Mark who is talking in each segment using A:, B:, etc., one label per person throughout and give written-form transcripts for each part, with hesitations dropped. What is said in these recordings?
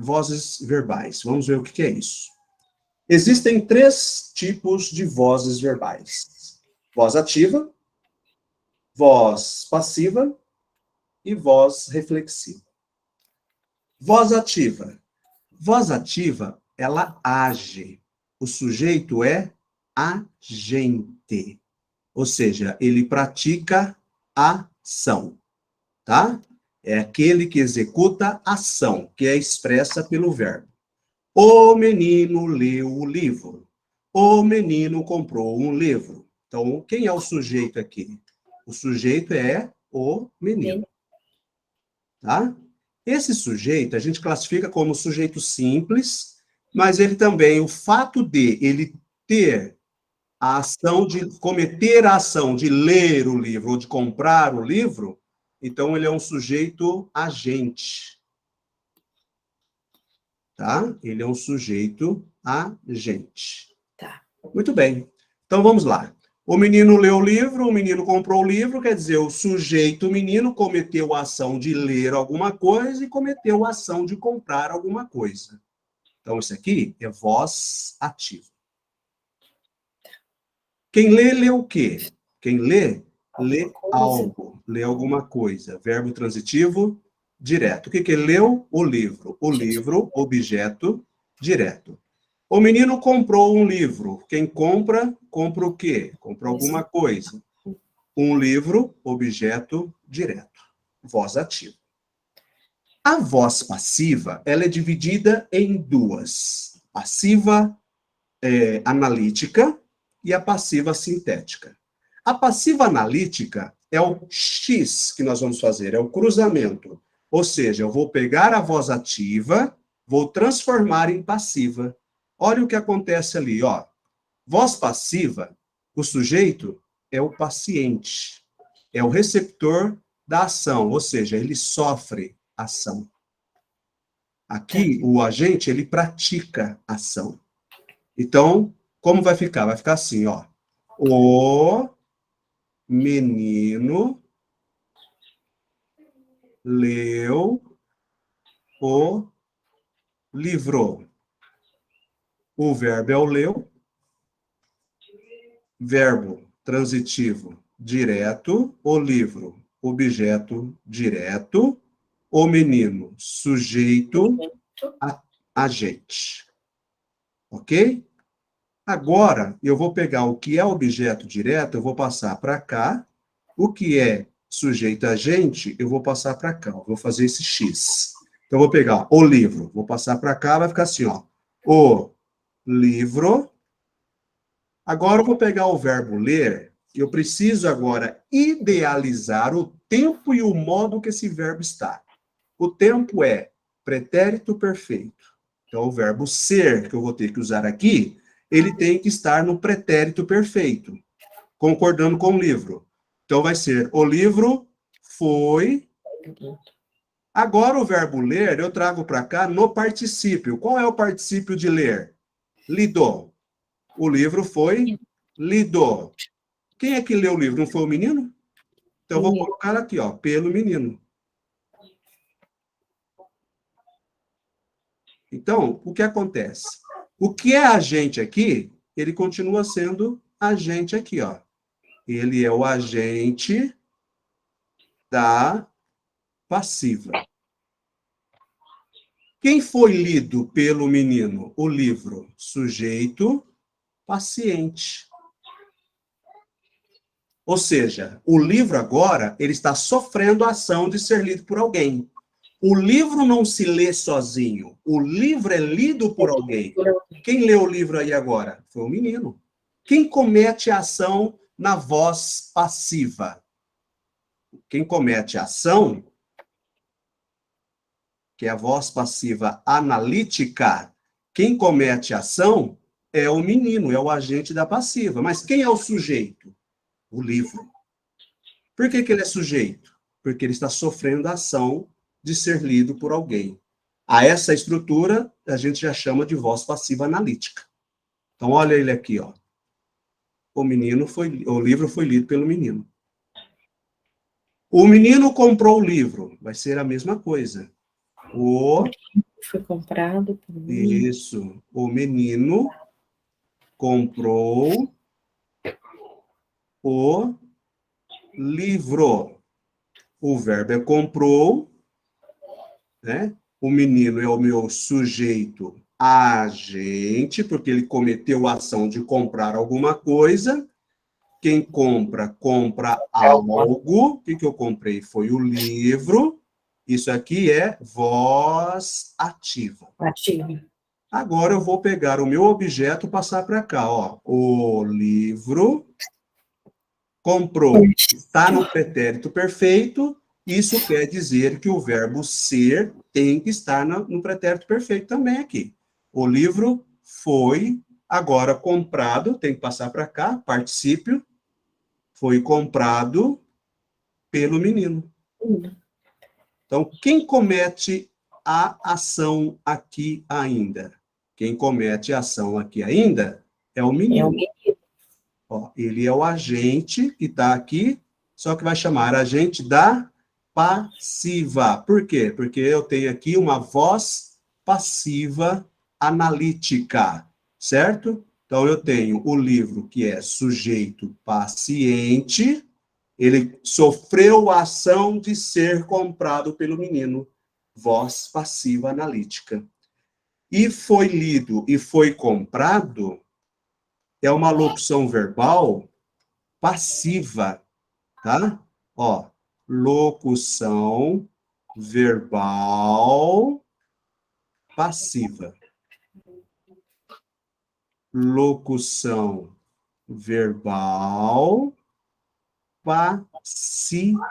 A: vozes verbais. Vamos ver o que é isso. Existem 3 tipos de vozes verbais: voz ativa, voz passiva e voz reflexiva. Voz ativa. Voz ativa, ela age. O sujeito é agente. Ou seja, ele pratica ação, tá? É aquele que executa ação, que é expressa pelo verbo. O menino leu o livro. O menino comprou um livro. Então, quem é o sujeito aqui? O sujeito é o menino, tá? Esse sujeito a gente classifica como sujeito simples, mas ele também, o fato de ele ter a ação de cometer a ação de ler o livro ou de comprar o livro, então ele é um sujeito agente, tá? Ele é um sujeito agente.
B: Tá.
A: Muito bem. Então vamos lá. O menino leu o livro, o menino comprou o livro, quer dizer, o sujeito, o menino, cometeu a ação de ler alguma coisa e cometeu a ação de comprar alguma coisa. Então, isso aqui é voz ativa. Quem lê, lê o quê? Quem lê, lê algo, lê alguma coisa. Verbo transitivo, direto. O que que leu? O livro. O livro, objeto, direto. O menino comprou um livro. Quem compra, compra o quê? Compra alguma coisa. Um livro, objeto, direto. Voz ativa. A voz passiva, ela é dividida em 2. Passiva analítica e a passiva sintética. A passiva analítica é o X que nós vamos fazer, é o cruzamento. Ou seja, eu vou pegar a voz ativa, vou transformar em passiva. Olha o que acontece ali, ó. Voz passiva, o sujeito é o paciente, é o receptor da ação, ou seja, ele sofre ação. Aqui, o agente, ele pratica ação. Então, como vai ficar? Vai ficar assim, ó. O menino leu o livro. O verbo é o leu. Verbo transitivo direto. O livro, objeto direto. O menino, sujeito, agente. Ok? Agora, eu vou pegar o que é objeto direto, eu vou passar para cá. O que é sujeito agente, eu vou passar para cá. Eu vou fazer esse X. Então, eu vou pegar o livro, vou passar para cá, vai ficar assim, ó. O livro. Agora, eu vou pegar o verbo ler. Eu preciso agora idealizar o tempo e o modo que esse verbo está. O tempo é pretérito perfeito. Então, o verbo ser, que eu vou ter que usar aqui, ele tem que estar no pretérito perfeito, concordando com o livro. Então, vai ser, o livro foi. Agora, o verbo ler, eu trago para cá no particípio. Qual é o particípio de ler? Lido. O livro foi lido. Quem é que leu o livro? Não foi o menino? Então, eu vou colocar aqui, ó, pelo menino. Então, o que acontece? O que é agente aqui, ele continua sendo agente aqui, ó. Ele é o agente da passiva. Quem foi lido pelo menino? O livro. Sujeito, paciente. Ou seja, o livro agora, ele está sofrendo a ação de ser lido por alguém. O livro não se lê sozinho. O livro é lido por alguém. Quem leu o livro aí agora? Foi o menino. Quem comete a ação na voz passiva? Quem comete a ação, que é a voz passiva analítica, quem comete a ação é o menino, é o agente da passiva. Mas quem é o sujeito? O livro. Por que ele é sujeito? Porque ele está sofrendo a ação de ser lido por alguém. A essa estrutura, a gente já chama de voz passiva analítica. Então, olha ele aqui, ó. O livro foi lido pelo menino. O menino comprou o livro. Vai ser a mesma coisa. O
B: foi comprado pelo menino.
A: Isso. O menino comprou o livro. O verbo é comprou, né? O menino é o meu sujeito agente, porque ele cometeu a ação de comprar alguma coisa. Quem compra, compra algo. O que eu comprei? Foi o livro. Isso aqui é voz ativa.
B: Ativo.
A: Agora eu vou pegar o meu objeto e passar para cá, ó. O livro comprou. Está no pretérito perfeito. Isso quer dizer que o verbo ser tem que estar no pretérito perfeito também aqui. O livro foi agora comprado, tem que passar para cá, particípio, foi comprado pelo menino. Então, quem comete a ação aqui ainda? Quem comete a ação aqui ainda é o
B: É o
A: menino.
B: menino.
A: Ó, ele é o agente que está aqui, só que vai chamar agente da passiva. Por quê? Porque eu tenho aqui uma voz passiva analítica, certo? Então, eu tenho o livro que é sujeito paciente, ele sofreu a ação de ser comprado pelo menino, voz passiva analítica. E foi lido e foi comprado é uma locução verbal passiva, tá? Ó, locução verbal passiva. Locução verbal passiva.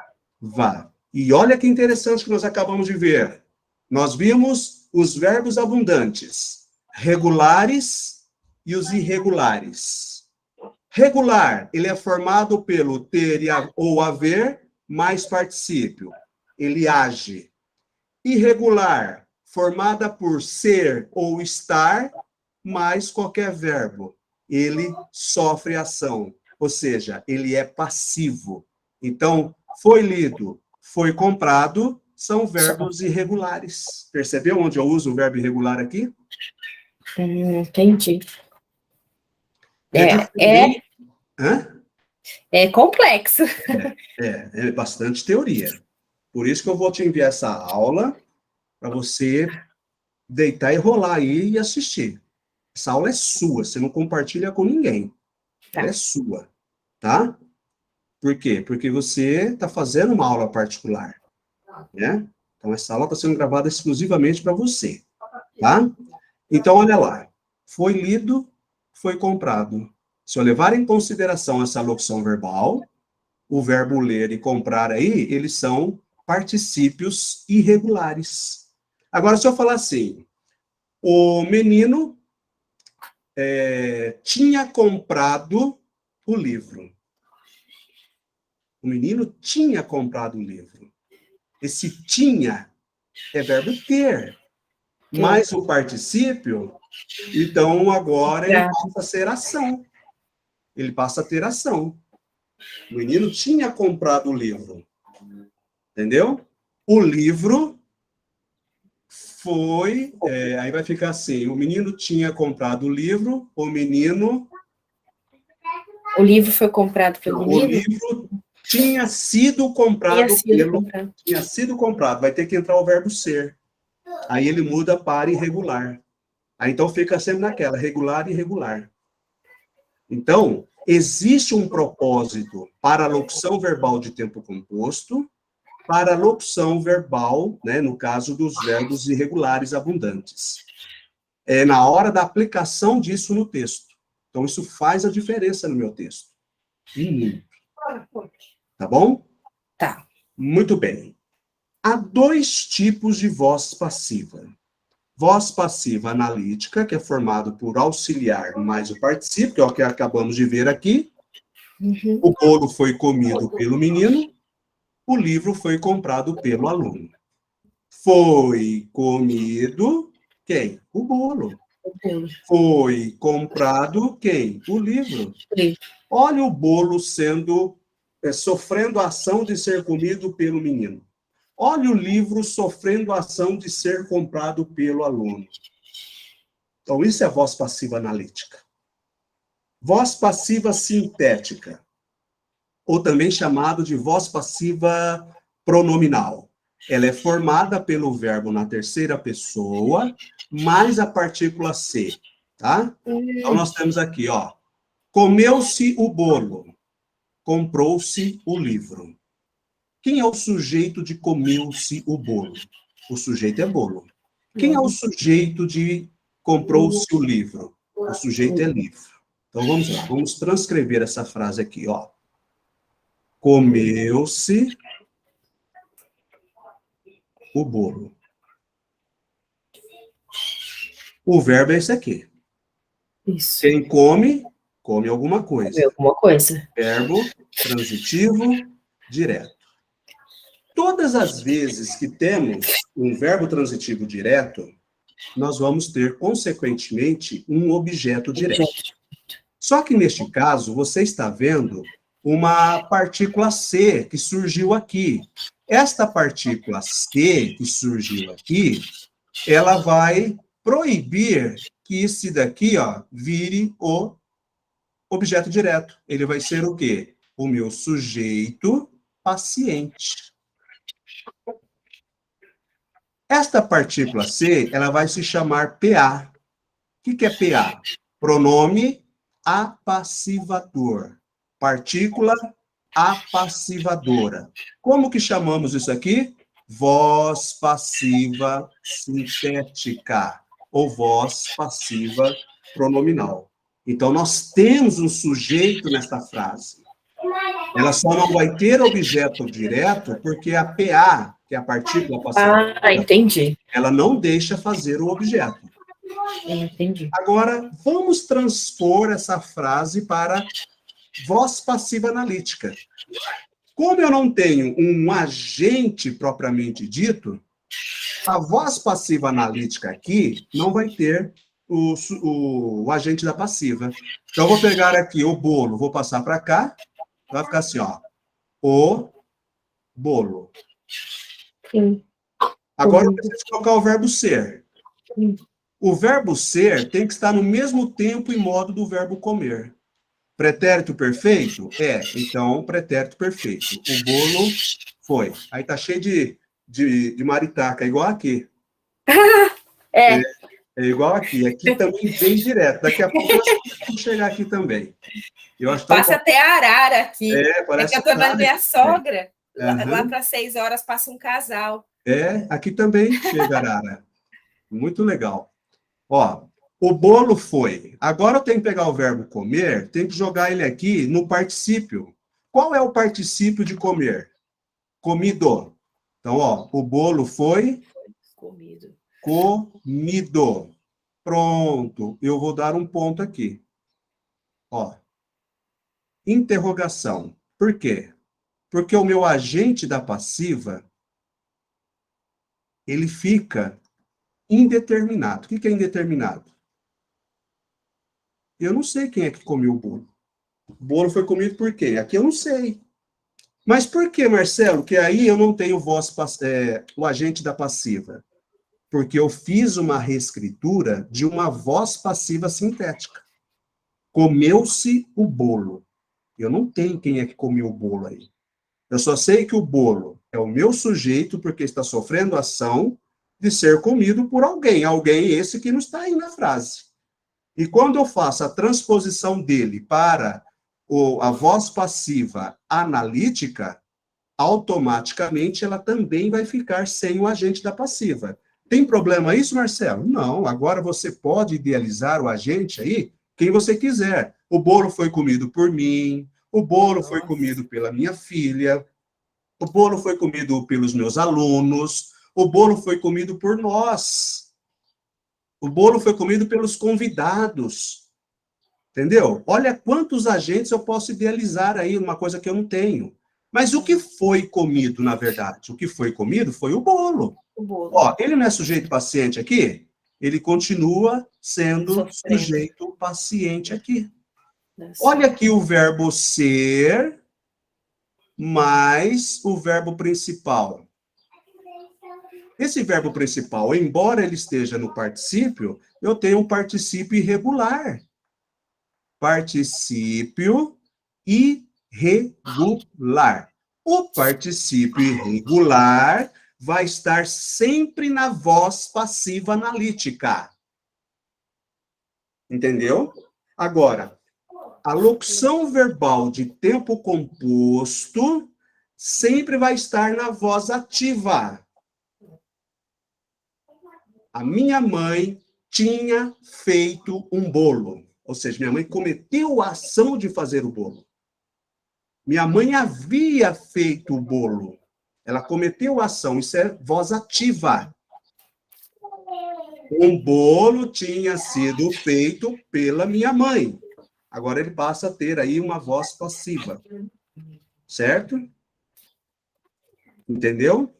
A: E olha que interessante que nós acabamos de ver. Nós vimos os verbos abundantes, regulares e os irregulares. Regular, ele é formado pelo ter ou haver mais particípio. Ele age. Irregular, formada por ser ou estar mais qualquer verbo. Ele sofre ação, ou seja, ele é passivo. Então, foi lido, foi comprado, são verbos irregulares. Percebeu onde eu uso o verbo irregular aqui?
B: Entendi.
A: É,
B: É complexo.
A: é bastante teoria. Por isso que eu vou te enviar essa aula para você deitar e rolar aí e assistir. Essa aula é sua, você não compartilha com ninguém. Ela é sua, tá? Por quê? Porque você está fazendo uma aula particular, né? Então, essa aula está sendo gravada exclusivamente para você, tá? Então, olha lá. Foi lido, foi comprado. Se eu levar em consideração essa locução verbal, o verbo ler e comprar aí, eles são particípios irregulares. Agora, se eu falar assim, o menino tinha comprado o livro. O menino tinha comprado o livro. Esse tinha é verbo ter. Mais o particípio, então agora ele passa a ser ação. Ele passa a ter ação. O menino tinha comprado o livro. Entendeu? O livro foi. Aí vai ficar assim: o menino tinha comprado o livro, o menino.
B: O livro foi comprado pelo menino?
A: O livro tinha sido comprado pelo. Tinha sido comprado. Vai ter que entrar o verbo ser. Aí ele muda para irregular. Aí então fica sempre naquela, regular e irregular. Então, existe um propósito para a locução verbal de tempo composto, para a locução verbal, né, no caso dos verbos irregulares abundantes. É na hora da aplicação disso no texto. Então, isso faz a diferença no meu texto. E muito. Tá bom?
B: Tá.
A: Muito bem. Há dois tipos de voz passiva. Voz passiva analítica, que é formado por auxiliar mais o particípio, que é o que acabamos de ver aqui.
B: Uhum.
A: O bolo foi comido pelo menino, o livro foi comprado pelo aluno. Foi comido quem? O bolo. Foi comprado quem? O livro. Olha o bolo sofrendo a ação de ser comido pelo menino. Olha o livro sofrendo a ação de ser comprado pelo aluno. Então, isso é voz passiva analítica. Voz passiva sintética, ou também chamado de voz passiva pronominal. Ela é formada pelo verbo na terceira pessoa, mais a partícula ser, tá? Então, nós temos aqui, ó, comeu-se o bolo, comprou-se o livro. Quem é o sujeito de comeu-se o bolo? O sujeito é bolo. Quem é o sujeito de comprou-se o livro? O sujeito é livro. Então, vamos lá, vamos transcrever essa frase aqui, ó. Comeu-se o bolo. O verbo é esse aqui.
B: Isso.
A: Quem come, come alguma coisa.
B: Comer alguma coisa.
A: Verbo transitivo direto. Todas as vezes que temos um verbo transitivo direto, nós vamos ter, consequentemente, um objeto direto. Só que, neste caso, você está vendo uma partícula C que surgiu aqui. Esta partícula C que surgiu aqui, ela vai proibir que esse daqui, ó, vire o objeto direto. Ele vai ser o quê? O meu sujeito paciente. Esta partícula C, ela vai se chamar PA. O que é PA? Pronome apassivador. Partícula apassivadora. Como que chamamos isso aqui? Voz passiva sintética, ou voz passiva pronominal. Então, nós temos um sujeito nesta frase. Ela só não vai ter objeto direto porque a PA, que é a partícula passiva,
B: entendi.
A: ela não deixa fazer o objeto.
B: Entendi.
A: Agora, vamos transpor essa frase para voz passiva analítica. Como eu não tenho um agente propriamente dito, a voz passiva analítica aqui não vai ter o agente da passiva. Então, eu vou pegar aqui o bolo, vou passar para cá, vai ficar assim, ó. O bolo.
B: Sim.
A: Agora, eu preciso colocar o verbo ser.
B: Sim.
A: O verbo ser tem que estar no mesmo tempo e modo do verbo comer. Pretérito perfeito? É, então, pretérito perfeito. O bolo foi. Aí tá cheio de maritaca, igual aqui.
B: É.
A: É igual aqui. Aqui também vem direto. Daqui a pouco nós vamos chegar aqui também. Eu acho tão
B: Passa até a arara aqui.
A: parece
B: que eu tô vendo minha sogra.
A: Uhum.
B: Lá para 6 horas passa um casal.
A: Aqui também chega arara. Muito legal. Ó, o bolo foi. Agora eu tenho que pegar o verbo comer, tenho que jogar ele aqui no particípio. Qual é o particípio de comer? Comido. Então, ó, o bolo foi
B: comido.
A: Comido. Pronto. Eu vou dar um ponto aqui. Ó. Interrogação. Por quê? Porque o meu agente da passiva, ele fica indeterminado. O que é indeterminado? Eu não sei quem é que comeu o bolo. O bolo foi comido por quem? Aqui eu não sei. Mas por que, Marcelo, que aí eu não tenho o agente da passiva? Porque eu fiz uma reescritura de uma voz passiva sintética. Comeu-se o bolo. Eu não tenho quem é que comeu o bolo aí. Eu só sei que o bolo é o meu sujeito porque está sofrendo ação de ser comido por alguém. Alguém esse que não está aí na frase. E quando eu faço a transposição dele para a voz passiva analítica, automaticamente ela também vai ficar sem o agente da passiva. Tem problema isso, Marcelo? Não. Agora você pode idealizar o agente aí quem você quiser. O bolo foi comido por mim, o bolo foi comido pela minha filha, o bolo foi comido pelos meus alunos, o bolo foi comido por nós. O bolo foi comido pelos convidados. Entendeu? Olha quantos agentes eu posso idealizar aí, uma coisa que eu não tenho. Mas o que foi comido, na verdade? O que foi comido foi o bolo.
B: O bolo.
A: Ó, ele não é sujeito paciente aqui? Ele continua sendo sujeito paciente aqui. Olha aqui o verbo ser mais o verbo principal. Esse verbo principal, embora ele esteja no particípio, eu tenho um particípio irregular. Particípio irregular. O particípio irregular vai estar sempre na voz passiva analítica. Entendeu? Agora, a locução verbal de tempo composto sempre vai estar na voz ativa. A minha mãe tinha feito um bolo. Ou seja, minha mãe cometeu a ação de fazer o bolo. Minha mãe havia feito o bolo. Ela cometeu a ação. Isso é voz ativa. Um bolo tinha sido feito pela minha mãe. Agora ele passa a ter aí uma voz passiva. Certo? Entendeu?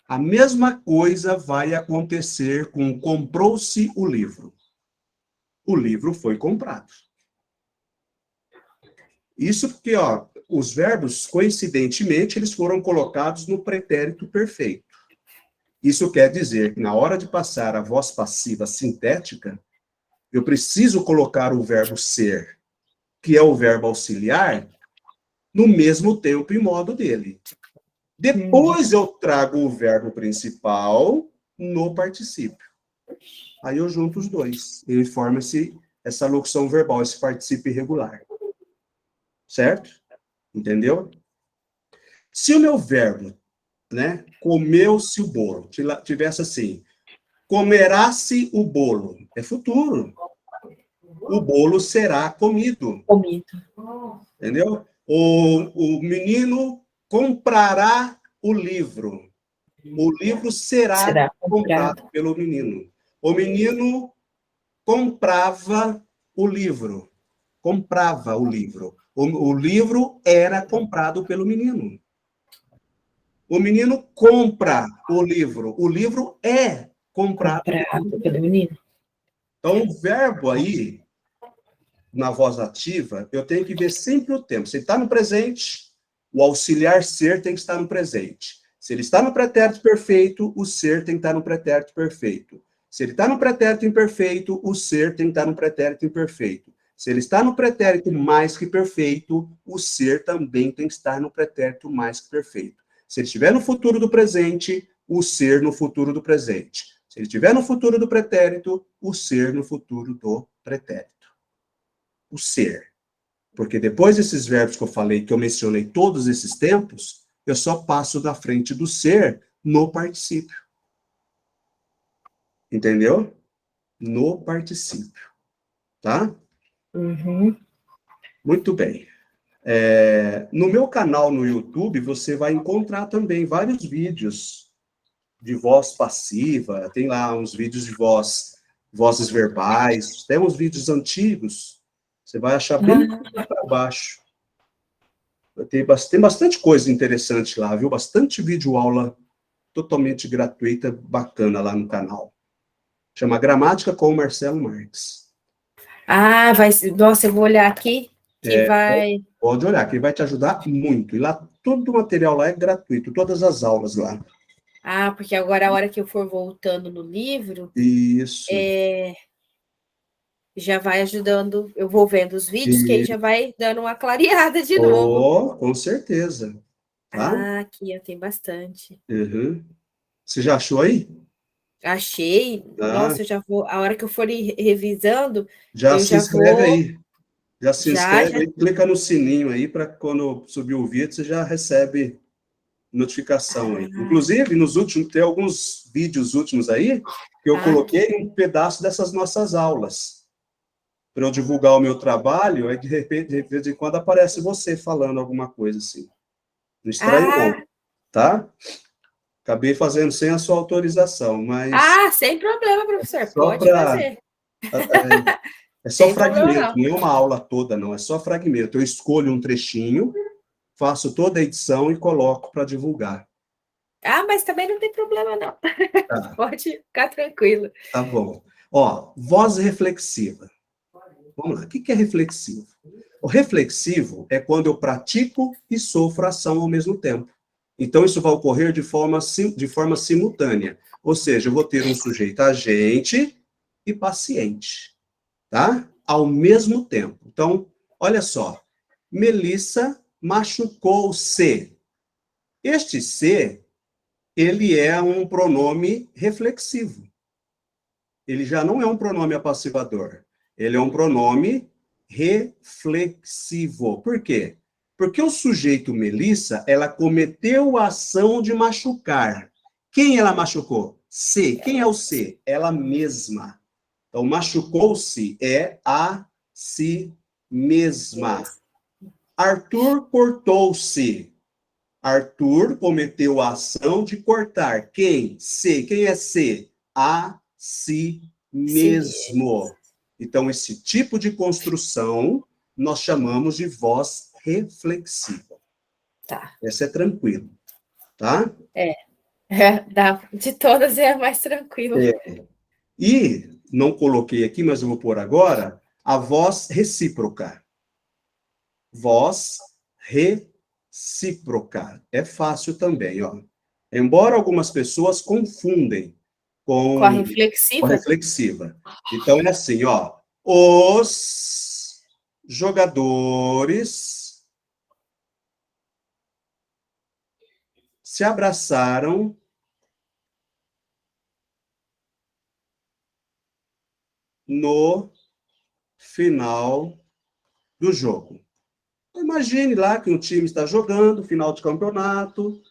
A: A mesma coisa vai acontecer com comprou-se o livro. O livro foi comprado. Isso porque, ó, os verbos, coincidentemente, eles foram colocados no pretérito perfeito. Isso quer dizer que, na hora de passar a voz passiva sintética, eu preciso colocar o verbo ser, que é o verbo auxiliar, no mesmo tempo e modo dele. Depois eu trago o verbo principal no particípio. Aí eu junto os dois. E forma-se essa locução verbal, esse particípio irregular. Certo? Entendeu? Se o meu verbo, né, comeu-se o bolo, tivesse assim, comerá-se o bolo, é futuro. O bolo será comido.
B: Comido.
A: Entendeu? O menino comprará o livro. O livro será comprado pelo menino. O menino comprava o livro. Comprava o livro. O livro era comprado pelo menino. O menino compra o livro. O livro é comprado
B: pelo menino.
A: Então, o verbo aí, na voz ativa, eu tenho que ver sempre o tempo. Se ele está no presente, o auxiliar ser tem que estar no presente. Se ele está no pretérito perfeito, o ser tem que estar no pretérito perfeito. Se ele está no pretérito imperfeito, o ser tem que estar no pretérito imperfeito. Se ele está no pretérito mais que perfeito, o ser também tem que estar no pretérito mais que perfeito. Se ele estiver no futuro do presente, o ser no futuro do presente. Se ele estiver no futuro do pretérito, o ser no futuro do pretérito. O ser. Porque depois desses verbos que eu falei, que eu mencionei todos esses tempos, eu só passo na frente do ser no particípio. Entendeu? No particípio. Tá?
B: Uhum.
A: Muito bem. No meu canal no YouTube, você vai encontrar também vários vídeos de voz passiva, tem lá uns vídeos de vozes verbais, tem uns vídeos antigos, você vai achar bem para baixo. Tem bastante coisa interessante lá, viu? Bastante vídeo aula totalmente gratuita, bacana lá no canal. Chama Gramática com o Marcelo Marques.
B: Ah, nossa, eu vou olhar aqui, que vai...
A: Pode olhar, que ele vai te ajudar muito. E lá, todo o material lá é gratuito, todas as aulas lá.
B: Ah, porque agora a hora que eu for voltando no livro...
A: Isso.
B: Já vai ajudando, eu vou vendo os vídeos, que aí já vai dando uma clareada de novo.
A: Com certeza. Tá?
B: Ah, aqui tem bastante.
A: Uhum. Você já achou aí?
B: Achei. Nossa, eu já vou, a hora que eu for revisando,
A: Já
B: eu
A: se
B: já
A: inscreve
B: vou...
A: aí. Já se inscreve aí, clica no sininho aí, para quando subir o vídeo, você já recebe notificação aí. Inclusive, tem alguns vídeos últimos aí, que eu coloquei um pedaço dessas nossas aulas. Para eu divulgar o meu trabalho, aí de repente, de vez em quando, aparece você falando alguma coisa assim. Não estranho, não. Tá? Acabei fazendo sem a sua autorização, mas...
B: sem problema, professor.
A: Só
B: Pode fazer.
A: É só
B: Sem
A: fragmento,
B: problema,
A: não é uma aula toda, não. É só fragmento. Eu escolho um trechinho, faço toda a edição e coloco para divulgar.
B: mas também não tem problema, não.
A: Tá.
B: Pode ficar tranquilo.
A: Tá bom. Ó, voz reflexiva. Vamos lá. O que é reflexivo? O reflexivo é quando eu pratico e sofro a ação ao mesmo tempo. Então, isso vai ocorrer de forma simultânea. Ou seja, eu vou ter um sujeito agente e paciente, tá? Ao mesmo tempo. Então, olha só. Melissa machucou-se. Este se, ele é um pronome reflexivo. Ele já não é um pronome apassivador. Ele é um pronome reflexivo. Por quê? Porque o sujeito Melissa, ela cometeu a ação de machucar. Quem ela machucou? Se. Quem é o se? Ela mesma. Então, machucou-se é a si mesma. Arthur cortou-se. Arthur cometeu a ação de cortar. Quem? Se. Quem é se? A si mesmo. Então, esse tipo de construção nós chamamos de voz reflexiva.
B: Tá.
A: Essa é tranquilo, tá?
B: De todas é a mais tranquila.
A: E não coloquei aqui, mas eu vou pôr agora, a voz recíproca. Voz recíproca. É fácil também, ó. Embora algumas pessoas confundem com
B: a reflexiva.
A: Com a reflexiva. Então, é assim, ó. Os jogadores se abraçaram no final do jogo. Imagine lá que um time está jogando, final de campeonato,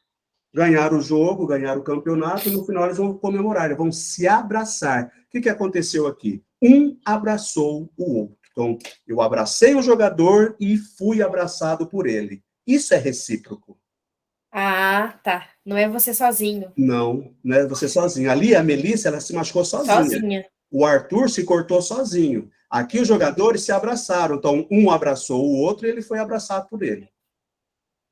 A: ganhar o jogo, ganhar o campeonato, e no final eles vão comemorar, eles vão se abraçar. O que aconteceu aqui? Um abraçou o outro. Então, eu abracei o jogador e fui abraçado por ele. Isso é recíproco.
B: Ah, tá. Não é você sozinho.
A: Não, não é você sozinho. Ali, a Melissa, ela se machucou sozinha. O Arthur se cortou sozinho. Aqui, os jogadores se abraçaram. Então, um abraçou o outro e ele foi abraçado por ele.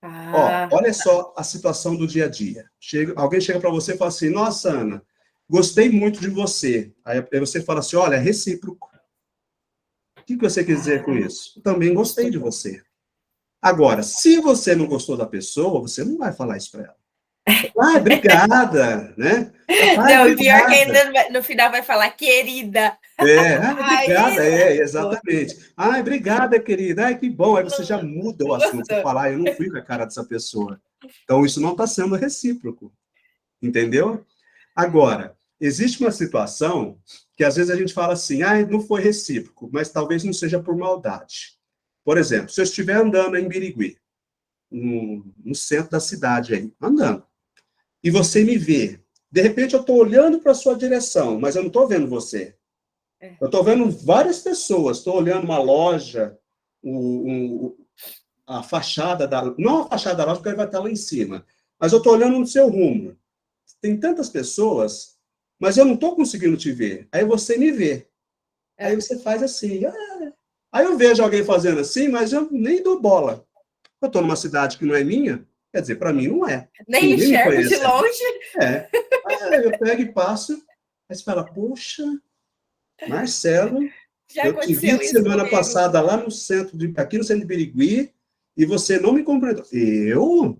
A: Ó, olha só a situação do dia a dia. Alguém chega para você e fala assim, nossa, Ana, gostei muito de você. Aí você fala assim, olha, é recíproco. O que você quer dizer com isso? Também gostei de você. Agora, se você não gostou da pessoa, você não vai falar isso para ela. Ah, obrigada, né?
B: Não, pior que ainda no final vai falar, querida.
A: Obrigada, exatamente. Obrigada, querida. Ai, que bom. Aí você já muda o assunto. Você fala, eu não fui com a cara dessa pessoa. Então, isso não está sendo recíproco. Entendeu? Agora, existe uma situação que às vezes a gente fala assim, não foi recíproco, mas talvez não seja por maldade. Por exemplo, se eu estiver andando em Birigui, no centro da cidade aí, andando, e você me vê, de repente eu estou olhando para a sua direção, mas eu não estou vendo você. Eu estou vendo várias pessoas, estou olhando uma loja, a fachada da... Não a fachada da loja, porque ele vai estar lá em cima, mas eu estou olhando no seu rumo. Tem tantas pessoas, mas eu não estou conseguindo te ver. Aí você me vê. Aí você faz assim. Aí eu vejo alguém fazendo assim, mas eu nem dou bola. Eu estou numa cidade que não é minha, quer dizer, para mim não é.
B: Nem enxergo de longe.
A: Aí eu pego e passo, aí você fala, poxa, Marcelo, eu te vi semana passada lá no centro, aqui no centro de Birigui, e você não me cumprimentou. Eu?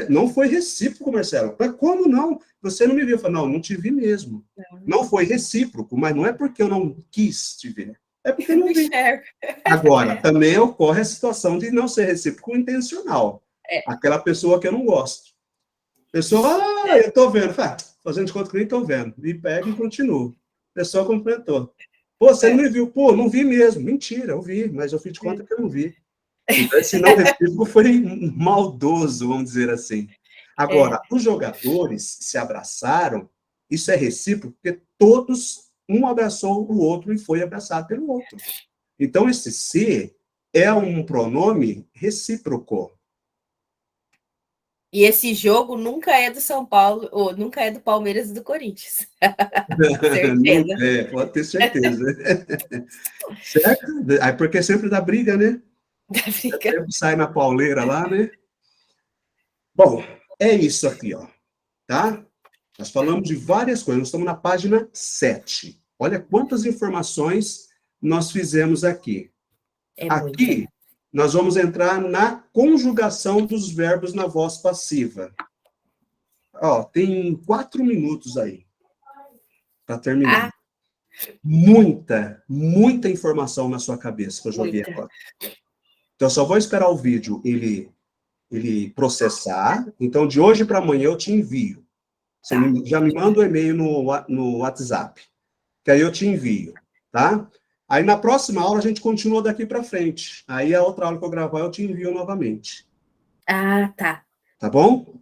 A: Não foi recíproco, Marcelo. Mas como não? Você não me viu. Eu falei, não te vi mesmo. Não foi recíproco, mas não é porque eu não quis te ver. É porque eu não vi. Agora, também ocorre a situação de não ser recíproco intencional. Aquela pessoa que eu não gosto. Pessoa, eu tô vendo. Fazendo de conta que nem tô vendo. E pega e continua. A pessoa completou. Pô, você não me viu? Pô, não vi mesmo. Mentira, eu vi, mas eu fiz de conta que eu não vi. Então, esse não recíproco foi maldoso, vamos dizer assim. Agora, os jogadores se abraçaram, isso é recíproco, porque todos, um abraçou o outro e foi abraçado pelo outro. Então, esse se é um pronome recíproco.
B: E esse jogo nunca é do São Paulo, ou nunca é do Palmeiras e do Corinthians.
A: Certeza. Pode ter certeza. Certo? Porque é sempre dá briga, né? Sempre sai na pauleira lá, né? Bom, é isso aqui, ó. Tá? Nós falamos de várias coisas. Nós estamos na página 7. Olha quantas informações nós fizemos aqui. Aqui, nós vamos entrar na conjugação dos verbos na voz passiva. Ó, tem 4 minutos aí para terminar. Muita informação na sua cabeça que eu joguei agora. Então, eu só vou esperar o vídeo ele processar. Então, de hoje para amanhã eu te envio. Você já me manda um e-mail no WhatsApp, que aí eu te envio, tá? Aí, na próxima aula, a gente continua daqui para frente. Aí, a outra aula que eu gravar, eu te envio novamente.
B: Ah, tá.
A: Tá bom?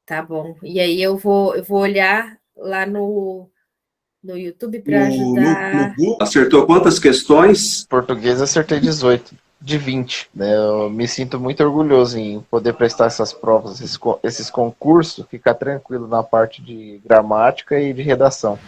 B: Tá bom. E aí, eu vou olhar lá no YouTube para ajudar.
A: No acertou quantas questões?
C: Português acertei 18 de 20. Né? Eu me sinto muito orgulhoso em poder prestar essas provas, esses concursos, ficar tranquilo na parte de gramática e de redação.